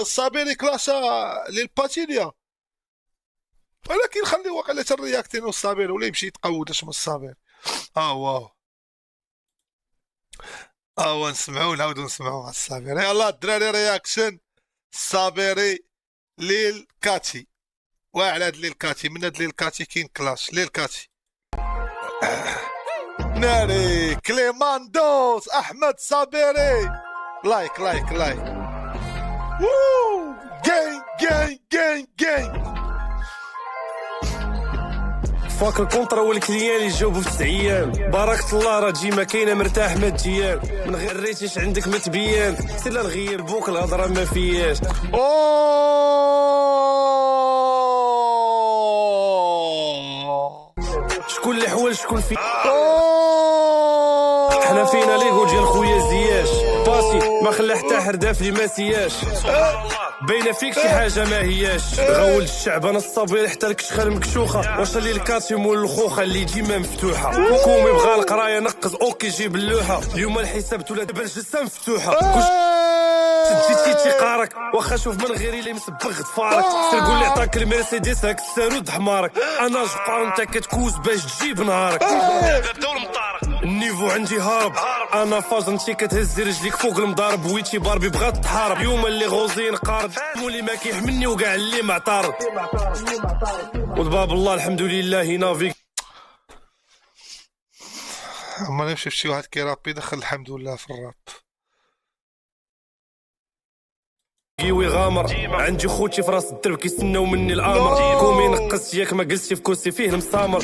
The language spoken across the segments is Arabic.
الصابيري كلاشا للباتينيا، ولكن خلي وقيله الرياكتين والصابيري ولا يمشي يتقود اش من الصابيري. واو نسمعو نعاودو نسمعو على الصابيري. يلا الدراري رياكشن الصابيري للكاتي. واعر هاد للكاتي، من هاد للكاتي كاين كلاش للكاتي. ناري كليماندوس احمد صابيري. لايك ووو جين فاك الكونترا والكليان اللي جاوبوا في 9 ايام. بارك الله راه تجي ما كاينه مرتاح ما تجيان، من غير ريتيش عندك ما تبيان، سير نغير بوك الهضره ما فياش. شكون اللي حول شكون في حنا فينا ليغو ديال خويا زياش باسي ما خلى حتى حرداف لي ما سياش. باينه فيك شي حاجه ما هياش. غول الشعب انا الصبير حتى الكشخه المكشوخه، واش اللي الكاتي مول الخوخه اللي ديما مفتوحه. كومي بغى القرايه نقز اوكي جيب اللوحه، اليوم الحساب ولا دابا الجلسه مفتوحه. تجي تيقارك واخا شوف من غيري اللي مسبغ ضفارك، سير قول لي عطاك المرسيدس هاك السارود حمارك. انا جبقا وانت كتكوز باش تجيب نهارك. بداو المطارق النيفو عندي هارب، انا فاز انت كتهز رجليك فوق المضارب. ويتي باربي بغات تحارب، اليوم اللي غوزين قارب مولي ما كيحملني وكاع اللي معترض. والباب الله الحمد لله نافيك. ما نمشي في شي واحد كيرابي دخل الحمد لله في الراب. كيوي غامر عندي خوتي في راس الدرب كيستناو مني الامر. كومي نقصت ياك ما جلستي في كرسي فيه المسامر.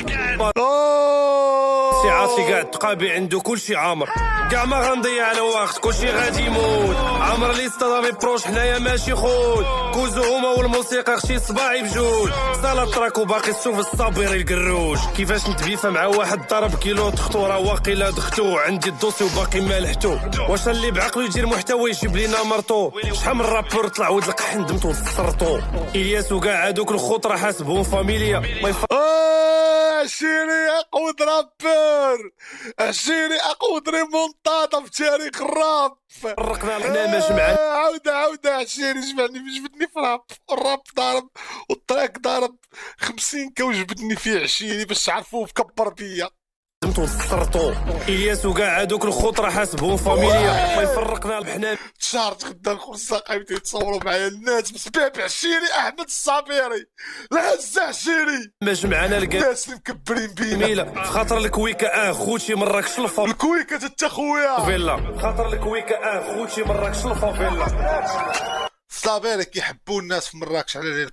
سي عاطي كاع تقابي عنده كلشي عامر، كاع ما غنضيع على وقت كلشي غادي يموت. عامر لي ستادامي بروش حنايا ماشي خود، كوزو هما والموسيقى خشي صباعي بجوج. سالا تراك وباقي السوف الصابيري القروج. كيفاش نتبيفا مع واحد ضرب كيلو تخطوره واقيلا دختو، عندي الدوسي وباقي ما لحتو. واش اللي بعقلو يدير محتوى يجيب لينا مرتو؟ شحال من رابور طلع ود القح ندمتو وسرطو. الياس وكاع هادوك الخطره حاسبهم فاميليا. عشيري اقود رابر، عشيري اقود ريمونتادا في تاريخ الراب. فرقنا حنا ما جمعنا. عودة عشيري جبدني في الراب ضارب والتراك ضارب 50 وجبدني فيه عشيري باش تعرفوه مكبر بيا. دمتو وسرطو الياس وكاع هادوك الخطره حاسبهم فاميليا. ما يفرقنا بحنا تشارت غدا الخرصه قايمين يتصوروا معايا الناس بس بيبي عشيري احمد الصابيري العزة عشيري ما جمعنا الناس اللي مكبرين بينا. ميلا في خاطر الكويكه خوتي من راك شلفه الكويكه تتا خويا فيلا. في خاطر الكويكه خوتي من راك شلفه فيلا. الصابيري كيحبوا الناس في مراكش على ليل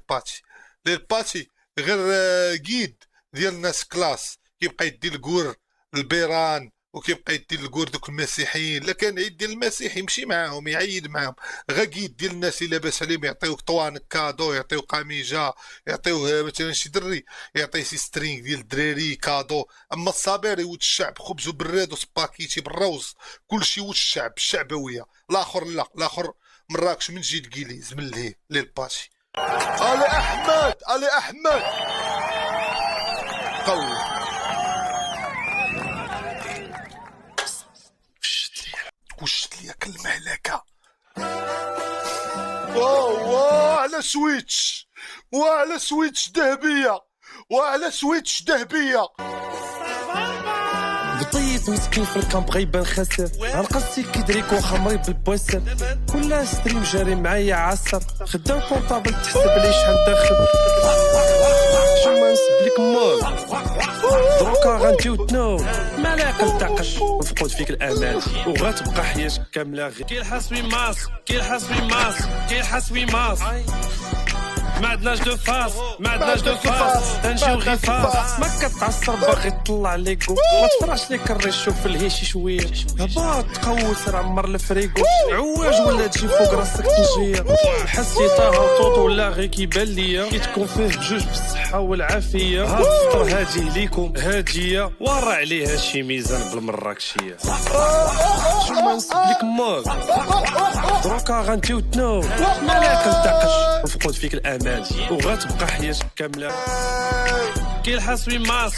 غير قيد ديال الناس كلاس كيبقى يدي الكور البيران وكيبقى يدي الكور دوك المسيحيين. لا كان عيد ديال المسيح يمشي معاهم يعيد معاهم، غا قيد ديال الناس اللي لاباس عليهم يعطيوك طوانك كادو، يعطيو قميجه، يعطيوه مثلا شي دري يعطي سي سترينغ ديال الدراري كادو. اما الصابيري ود الشعب خبز وبراد وسباكيتي بالروز كلشي ود الشعب الشعبويه. الاخر لا الاخر مراكش من جيد كيليز من لهيه للباشي. علي احمد قوي وشت ليا كالمهلكة. على سويتش وعلى سويتش ذهبية بطيت مسكين في الكامب غيبان خسر، عرقصتي كيدريكو خمري بالبوسر. كلها ستريم جاري معايا عسر، خدام كونطابل تحسب لي شحال داخل. شو ما نسب لك مول دروكا غنجيو تنول مالك نتاقش ونفقد فيك الامال وغتبقى حياتك كامله غير كيلحسوي ماس ما عندناش دو فاس تنجيو غير فاس. ما كتعصر باغي تطلع ليكو، ما تفرعش ليك الريش شوف الهيشي شويه. هبط تقوس عمر الفريكو، عواج ولا تجي فوق راسك تنجيه. حسي طه طوط ولا غير كيبان ليا، كي تكون فيه بجوج بالصحه والعافيه. هاد الفطر هادي ليكم هاديه ورا عليها شي ميزان بالمراكشيه. شو ما نسب لك مول دروكا غنجيو تنول مالك نتاقش ونفقد فيك الامال وغتبقى حياتك كامله. كيلحسوي ماس